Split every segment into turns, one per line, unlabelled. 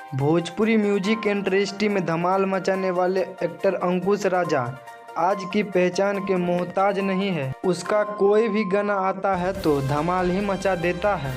Bhojpuri music industry में धमाल मचाने वाले एक्टर अंकुश राजा आज की पहचान के मोहताज नहीं है। उसका कोई भी गाना आता है तो धमाल ही मचा देता है।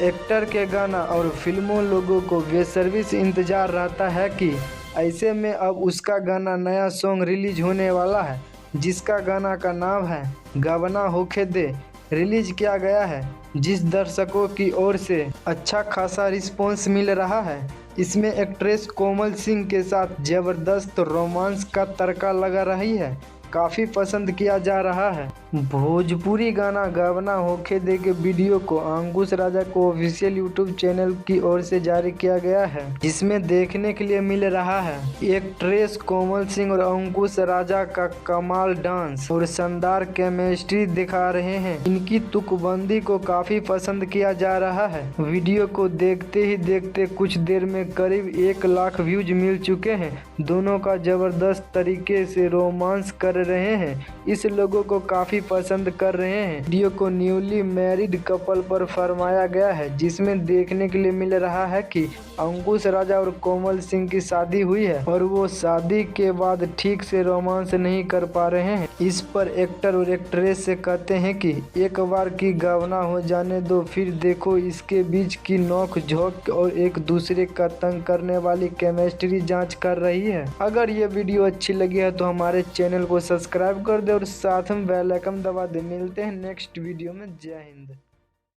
एक्टर के गाना और फिल्मों लोगों को बेसब्री से इंतजार रहता है कि ऐसे में अब उसका गाना नया सॉन्ग रिलीज होने वाला है, जिसका गाना का नाम है गवना होके दे। रिलीज किया गया है, जिस दर्शकों की ओर से अच्छा खासा रिस्पॉन्स मिल रहा है। इसमें एक्ट्रेस कोमल सिंह के साथ जबरदस्त रोमांस का तड़का लगा रही है, काफ़ी पसंद किया जा रहा है। भोजपुरी गाना गवना होके दे के वीडियो को अंकुश राजा को ऑफिशियल यूट्यूब चैनल की ओर से जारी किया गया है, जिसमें देखने के लिए मिल रहा है एक्ट्रेस कोमल सिंह और अंकुश राजा का कमाल डांस और शानदार केमिस्ट्री दिखा रहे हैं। इनकी तुकबंदी को काफ़ी पसंद किया जा रहा है। वीडियो को देखते ही देखते कुछ देर में करीब 1 लाख व्यूज मिल चुके हैं। दोनों का जबरदस्त तरीके से रोमांस कर रहे हैं, इस लोगों को काफ़ी पसंद कर रहे हैं। वीडियो को न्यूली मैरिड कपल पर फरमाया गया है, जिसमें देखने के लिए मिल रहा है कि अंकुश राजा और कोमल सिंह की शादी हुई है और वो शादी के बाद ठीक से रोमांस नहीं कर पा रहे हैं। इस पर एक्टर और एक्ट्रेस से कहते हैं कि एक बार की गवना हो जाने दो, फिर देखो इसके बीच की नोक झोंक और एक दूसरे का तंग करने वाली केमिस्ट्री जांच कर रही है। अगर ये वीडियो अच्छी लगी है तो हमारे चैनल को सब्सक्राइब कर दे और साथ में बेल आइकन दबा दे। मिलते हैं नेक्स्ट वीडियो में। जय हिंद।